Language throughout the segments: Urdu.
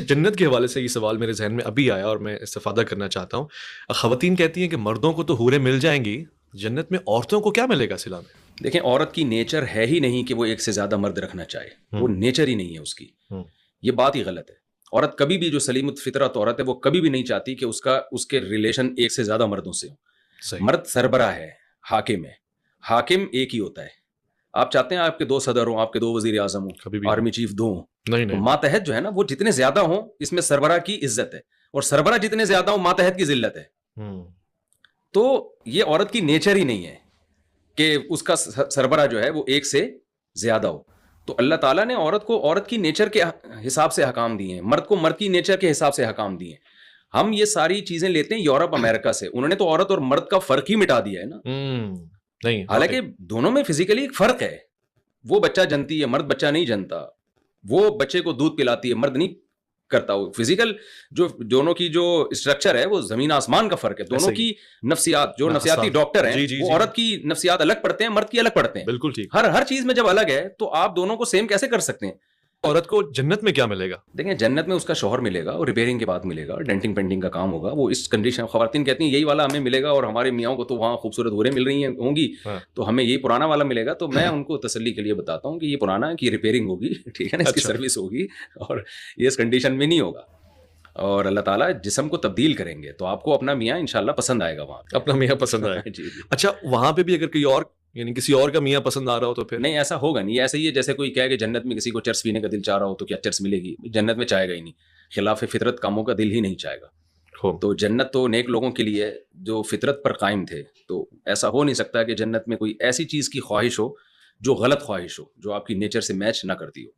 جنت کے حوالے سے یہ سوال میرے ذہن میں ابھی آیا اور میں استفادہ کرنا چاہتا ہوں. خواتین کہتی ہیں کہ مردوں کو تو حوریں مل جائیں گی, جنت میں عورتوں کو کیا ملے گا صلہ میں؟ دیکھیں, عورت کی نیچر ہے ہی نہیں کہ وہ ایک سے زیادہ مرد رکھنا چاہے, وہ نیچر ہی نہیں ہے اس کی. یہ بات ہی غلط ہے. عورت کبھی بھی, جو سلیم الفطرت عورت ہے, وہ کبھی بھی نہیں چاہتی کہ اس کے ریلیشن ایک سے زیادہ مردوں سے ہوں. مرد سربراہ ہے, حاکم ہے. حاکم ایک ہی ہوتا ہے. آپ چاہتے ہیں آپ کے 2 صدر ہوں, آپ کے 2 وزیر اعظم ہوں, آرمی چیف 2 ہوں. ماتحت جو ہے نا, وہ جتنے زیادہ ہوں اس میں سربراہ کی عزت ہے, اور سربراہ جتنے زیادہ ہوں ماتحت کی ذلت ہے. تو یہ عورت کی نیچر ہی نہیں ہے کہ اس کا سربراہ جو ہے وہ ایک سے زیادہ ہو. تو اللہ تعالیٰ نے عورت کو عورت کی نیچر کے حساب سے حکام دیے ہیں, مرد کو مرد کی نیچر کے حساب سے حکام دیے ہیں. ہم یہ ساری چیزیں لیتے ہیں یورپ امریکہ سے, انہوں نے تو عورت اور مرد کا فرق ہی مٹا دیا ہے نا. نہیں, حالانکہ دونوں میں فزیکلی ایک فرق ہے. وہ بچہ جنتی ہے, مرد بچہ نہیں جنتا. وہ بچے کو دودھ پلاتی ہے, مرد نہیں کرتا. وہ فزیکل جو دونوں کی جو اسٹرکچر ہے وہ زمین آسمان کا فرق ہے. دونوں کی نفسیات, جو نفسیاتی ڈاکٹر ہیں وہ عورت کی نفسیات الگ پڑھتے ہیں, مرد کی الگ پڑھتے ہیں. بالکل ٹھیک. ہر چیز میں جب الگ ہے تو آپ دونوں کو سیم کیسے کر سکتے ہیں؟ عورت کو جنت میں کیا ملے گا؟ دیکھیں, جنت میں اس کا شوہر ملے گا, اور ریپیئرنگ کے بعد ملے گا, ڈینٹنگ پینٹنگ کا کام ہوگا. وہ اس کنڈیشن, خواتین کہتی ہیں یہی والا ہمیں ملے گا, اور ہمارے میاں کو تو وہاں خوبصورت حوریں مل رہی ہوں گی, تو ہمیں یہی پرانا والا ملے گا. تو میں ان کو تسلی کے لیے بتاتا ہوں کہ یہ پرانا ہے, کہ ریپیئرنگ ہوگی, ٹھیک ہے نا, اس کی سروس ہوگی, اور یہ اس کنڈیشن میں نہیں ہوگا. اور اللہ تعالیٰ جسم کو تبدیل کریں گے تو آپ کو اپنا میاں انشاءاللہ پسند آئے گا. وہاں اپنا میاں پسند آئے گا. اچھا, وہاں پہ بھی اگر کوئی اور, یعنی کسی اور کا میاں پسند آ رہا ہو تو پھر؟ نہیں, ایسا ہوگا نہیں. ایسا ہی ہے جیسے کوئی کہے کہ جنت میں کسی کو چرس پینے کا دل چاہ رہا ہو تو کیا چرس ملے گی؟ جنت میں چاہے گا ہی نہیں. خلاف فطرت کاموں کا دل ہی نہیں چاہے گا. تو جنت تو نیک لوگوں کے لیے جو فطرت پر قائم تھے. تو ایسا ہو نہیں سکتا کہ جنت میں کوئی ایسی چیز کی خواہش ہو جو غلط خواہش ہو, جو آپ کی نیچر سے میچ نہ کرتی ہو.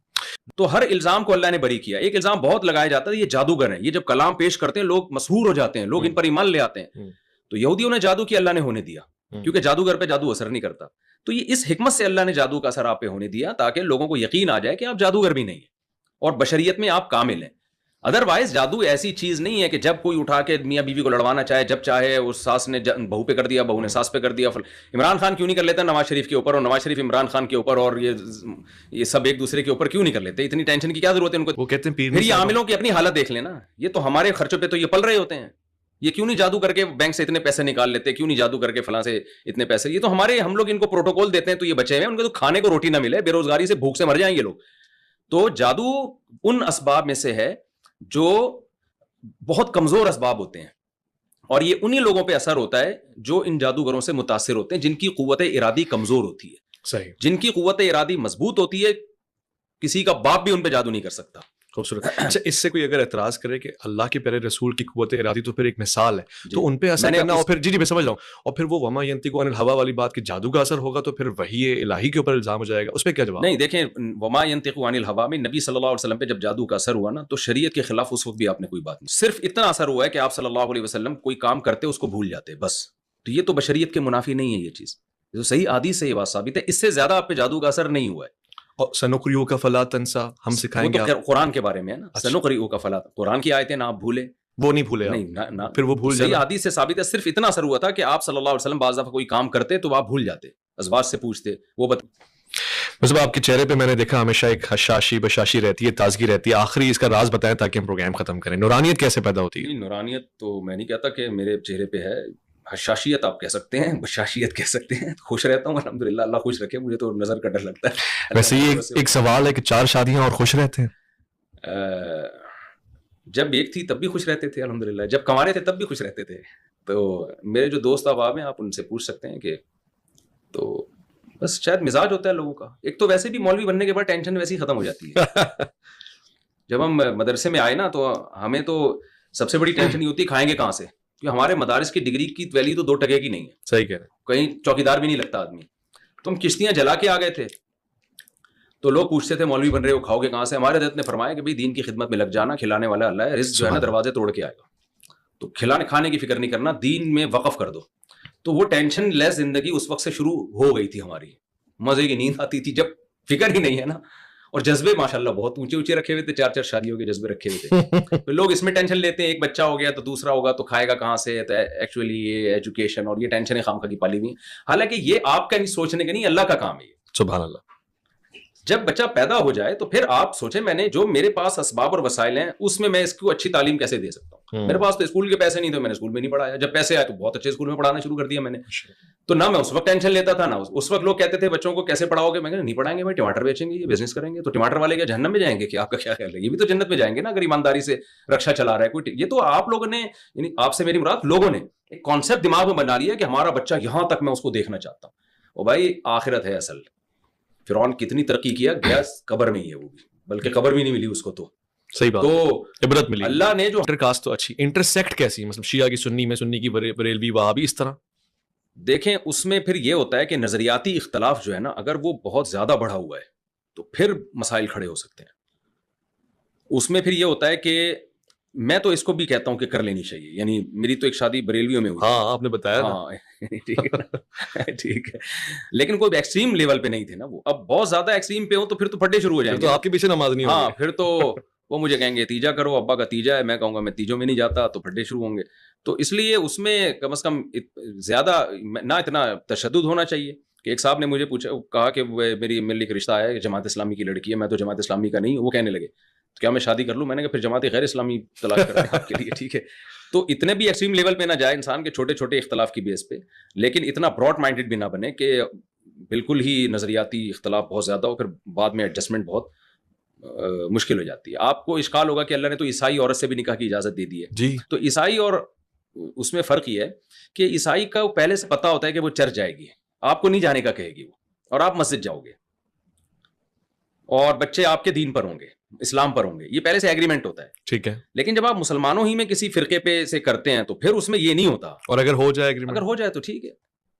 تو ہر الزام کو اللہ نے بری کیا. ایک الزام بہت لگایا جاتا ہے, یہ جادوگر ہیں, یہ جب کلام پیش کرتے ہیں لوگ مسحور ہو جاتے ہیں, لوگ ان پر ایمان لے آتے ہیں. تو یہودیوں نے جادو کیا, اللہ نے ہونے دیا, کیونکہ جادوگر پہ جادو اثر نہیں کرتا. تو یہ اس حکمت سے اللہ نے جادو کا اثر آپ پہ ہونے دیا تاکہ لوگوں کو یقین آ جائے کہ آپ جادوگر بھی نہیں ہیں اور بشریت میں آپ کامل ہیں. ادروائز جادو ایسی چیز نہیں ہے کہ جب کوئی اٹھا کے میاں بیوی کو لڑوانا چاہے جب چاہے, اس ساس نے بہو پہ کر دیا, بہو نے ساس پہ کر دیا. عمران خان کیوں نہیں کر لیتا نواز شریف کے اوپر, اور نواز شریف عمران خان کے اوپر, اور یہ سب ایک دوسرے کے اوپر کیوں نہیں کر لیتے؟ اتنی ٹینشن کی کیا ضرورت ہے ان کو؟ وہ کہتے ہیں پھر یہ عاملوں کی اپنی حالت دیکھ لینا. یہ تو ہمارے خرچوں پہ تو یہ پل رہے ہوتے ہیں. یہ کیوں نہیں جادو کر کے بینک سے اتنے پیسے نکال لیتے, کیوں نہیں جادو کر کے فلاں سے اتنے پیسے؟ یہ تو ہم لوگ ان کو پروٹوکول دیتے ہیں تو یہ بچے ہوئے, ان کو تو کھانے کو روٹی نہ ملے, بے روزگاری سے بھوک سے مر جائیں گے لوگ. تو جادو ان اسباب میں سے ہے جو بہت کمزور اسباب ہوتے ہیں, اور یہ انہی لوگوں پہ اثر ہوتا ہے جو ان جادوگروں سے متاثر ہوتے ہیں, جن کی قوت ارادی کمزور ہوتی ہے. صحیح. جن کی قوت ارادی مضبوط ہوتی ہے, کسی کا باپ بھی ان پہ جادو نہیں کر سکتا. خوبصورت. اچھا, اس سے کوئی اگر اعتراض کرے کہ اللہ کے پیارے رسول کی قوت ارادی تو پھر ایک مثال ہے, تو ان پہ اثر کرنا, اور پھر جی میں سمجھ رہا ہوں, اور پھر وہ وما ینطق عن الہوی والی بات کہ جادو کا اثر ہوگا تو پھر وحی الہی کے اوپر الزام ہو جائے گا, اس پہ کیا جواب؟ نہیں, دیکھیں, وما ینطق عن الہوی میں نبی صلی اللہ علیہ وسلم پہ جب جادو کا اثر ہوا نا, تو شریعت کے خلاف اس وقت بھی آپ نے کوئی بات نہیں, صرف اتنا اثر ہوا ہے کہ آپ صلی اللہ علیہ وسلم کوئی کام کرتے اس کو بھول جاتے بس. تو یہ تو بشریت کے منافی نہیں ہے, یہ چیز جو صحیح حدیث سے یہ بات ثابت ہے. اس سے زیادہ آپ پہ جادو کا اثر نہیں ہوا ہے. اور سنقریؤک فلا تنسى, ہم سکھائیں گے. وہ تو قرآن کے بارے میں ہے نا, سنقریؤک فلا, قرآن کی آیتیں نہ آپ بھولے, وہ نہیں بھولے, نہیں, پھر وہ بھول صحیح حدیث سے ثابت ہے. صرف اتنا اثر ہوا تھا کہ آپ صلی اللہ علیہ وسلم بعض دفعہ کوئی کام کرتے تو آپ بھول جاتے, ازواج سے پوچھتے, وہ مطلب آپ کے چہرے پہ میں نے دیکھا ہمیشہ ایک حشاشی بشاشی رہتی ہے, تازگی رہتی ہے. آخری اس کا راز بتائیں تاکہ ہم پروگرام ختم کریں. نورانیت کیسے پیدا ہوتی ہے؟ نورانیت تو میں نہیں کہتا کہ میرے چہرے پہ ہے, حشاشیت آپ کہہ سکتے ہیں, بشاشیت کہہ سکتے ہیں. خوش رہتا ہوں الحمدللہ, اللہ خوش رکھے, مجھے تو نظر کا ڈر لگتا ہے. ویسے یہ ایک سوال ہے کہ 4 شادیاں اور خوش رہتے ہیں؟ جب ایک تھی تب بھی خوش رہتے تھے الحمدللہ, جب کمارے تھے تب بھی خوش رہتے تھے. تو میرے جو دوست احباب ہیں آپ ان سے پوچھ سکتے ہیں کہ, تو بس شاید مزاج ہوتا ہے لوگوں کا. ایک تو ویسے بھی مولوی بننے کے بعد ٹینشن ویسے ہی ختم ہو جاتی ہے. جب ہم مدرسے میں آئے نا تو ہمیں تو سب سے بڑی ٹینشن یہ ہوتی ہے کھائیں گے کہاں سے, کیونکہ ہمارے مدارس کی ڈگری کی ویلیو تو 2 ٹکے کی نہیں ہے. صحیح کہہ رہے ہیں. کہیں چوکیدار بھی نہیں لگتا آدمی. تو ہم کشتیاں جلا کے آ گئے تھے, تو لوگ پوچھتے تھے مولوی بن رہے ہو, کھاؤ گے کہاں سے؟ ہمارے حضرت نے فرمایا کہ بھائی دین کی خدمت میں لگ جانا, کھلانے والا اللہ ہے, رزق جو ہے نا دروازے توڑ کے آئے گا, تو کھلانے کھانے کی فکر نہیں کرنا, دین میں وقف کر دو. تو وہ ٹینشن لیس زندگی اس وقت سے شروع ہو گئی تھی ہماری. مزے کی نیند آتی تھی جب فکر ہی نہیں ہے نا, اور جذبے ماشاءاللہ بہت اونچے اونچے رکھے ہوئے تھے, 4 شادیوں کے جذبے رکھے ہوئے تھے. لوگ اس میں ٹینشن لیتے ہیں, ایک بچہ ہو گیا تو دوسرا ہوگا تو کھائے گا کہاں سے, تو ایکچولی یہ ایجوکیشن اور یہ ٹینشنیں خامخواہ کی پالی ہوئی ہیں. حالانکہ یہ آپ کا نہیں سوچنے کا نہیں, اللہ کا کام ہے. سبحان اللہ. جب بچہ پیدا ہو جائے تو پھر آپ سوچیں میں نے جو میرے پاس اسباب اور وسائل ہیں اس میں اس کو اچھی تعلیم کیسے دے سکتا ہوں. میرے پاس تو اسکول کے پیسے نہیں تھے, میں نے اسکول میں نہیں پڑھایا. جب پیسے آئے تو بہت اچھے اسکول میں پڑھانا شروع کر دیا میں نے. تو نہ میں اس وقت ٹینشن لیتا تھا, نہ اس وقت لوگ کہتے تھے بچوں کو کیسے پڑھاؤ گے, میں نہیں پڑھائیں گے بھائی, ٹماٹر بیچیں گے, یہ بزنس کریں گے. تو ٹماٹر والے کیا جہنم میں جائیں گے کہ آپ کا کیا خیال ہے؟ یہ بھی تو جنت میں جائیں گے نا اگر ایمانداری سے رکشا چلا رہا ہے کوئی. یہ تو آپ لوگوں نے, یعنی آپ سے میری مراد لوگوں نے ایک کانسیپٹ دماغ میں بنا لیا کہ ہمارا بچہ یہاں تک میں اس کو دیکھنا چاہتا ہوں. اور بھائی آخرت ہے اصل. فرعون کتنی ترقی کیا, گیا قبر میں ہی ہے وہ بھی, بلکہ قبر بھی نہیں ملی اس کو. تو صحیح بات, تو عبرت ملی. اللہ نے جو انٹرکاسٹ تو اچھی, انٹرسیکٹ کیسی, مطلب شیعہ کی سنی میں, سنی کی بریلوی, وہابی, اس طرح دیکھیں اس میں پھر یہ ہوتا ہے کہ نظریاتی اختلاف جو ہے نا اگر وہ بہت زیادہ بڑھا ہوا ہے تو پھر مسائل کھڑے ہو سکتے ہیں. اس میں پھر یہ ہوتا ہے کہ میں تو اس کو بھی کہتا ہوں کہ کر لینی چاہیے. یعنی میری تو ایک شادی بریلویوں میں ہوئی. ہاں آپ نے بتایا. ہاں ٹھیک ہے, لیکن کوئی ایکسٹریم لیول پہ نہیں تھے نا وہ. اب بہت زیادہ ایکسٹریم پہ ہوں تو پھر تو پھٹے شروع ہو جائیں گے, تو آپ کے پیچھے نماز نہیں ہوگی. ہاں پھر تو وہ مجھے کہیں گے تیجا کرو, ابا کا تیجا ہے, میں کہوں گا میں تیجوں میں نہیں جاتا, تو پھٹے شروع ہوں گے. تو اس لیے اس میں کم از کم زیادہ نہ اتنا تشدد ہونا چاہیے. کہ ایک صاحب نے مجھے کہا کہ میرے ایک رشتہ ہے جماعت اسلامی کی لڑکی ہے, میں تو جماعت اسلامی کا نہیں. وہ کہنے لگے تو کیا میں شادی کر لوں؟ میں نے کہا پھر جماعت غیر اسلامی تلاش کرتے ہیں آپ کے لیے. ٹھیک ہے, تو اتنے بھی ایکسٹریم لیول پہ نہ جائے انسان کے چھوٹے چھوٹے اختلاف کی بیس پہ, لیکن اتنا براڈ مائنڈیڈ بھی نہ بنے کہ بالکل ہی نظریاتی اختلاف بہت زیادہ ہو, پھر بعد میں ایڈجسٹمنٹ بہت مشکل ہو جاتی ہے. آپ کو اشکال ہوگا کہ اللہ نے تو عیسائی عورت سے بھی نکاح کی اجازت دے دی ہے جی. تو عیسائی اور اس میں فرق یہ ہے کہ عیسائی کا پہلے سے پتا ہوتا ہے کہ وہ چرچ جائے گی, آپ کو نہیں جانے کا کہے گی وہ, اور آپ مسجد جاؤ گے اور بچے آپ کے دین پر ہوں گے, اسلام پر ہوں گے, یہ پہلے سے ایگریمنٹ ہوتا ہے. ٹھیک ہے, لیکن جب آپ مسلمانوں ہی میں کسی فرقے پہ سے کرتے ہیں تو پھر اس میں یہ نہیں ہوتا. اور اگر ہو جائے تو ٹھیک ہے,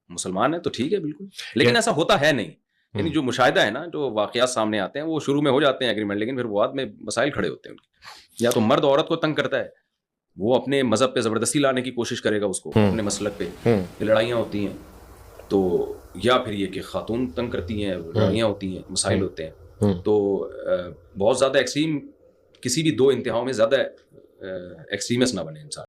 مسلمان ہے تو ٹھیک ہے بالکل, لیکن ایسا ہوتا ہے نہیں. یعنی جو مشاہدہ ہے نا, جو واقعات سامنے آتے ہیں وہ شروع میں ہو جاتے ہیں ایگریمنٹ, لیکن پھر بعد میں مسائل کھڑے ہوتے ہیں. یا تو مرد عورت کو تنگ کرتا ہے, وہ اپنے مذہب پہ زبردستی لانے کی کوشش کرے گا اس کو, اپنے مسلک پہ لڑائیاں ہوتی ہیں. تو یا پھر یہ کہ خاتون تنگ کرتی ہیں, لڑائیاں ہوتی ہیں, مسائل ہوتے ہیں. تو بہت زیادہ ایکسٹریم کسی بھی دو انتہاؤں میں زیادہ ایکسٹریمسٹ نہ بنے انسان.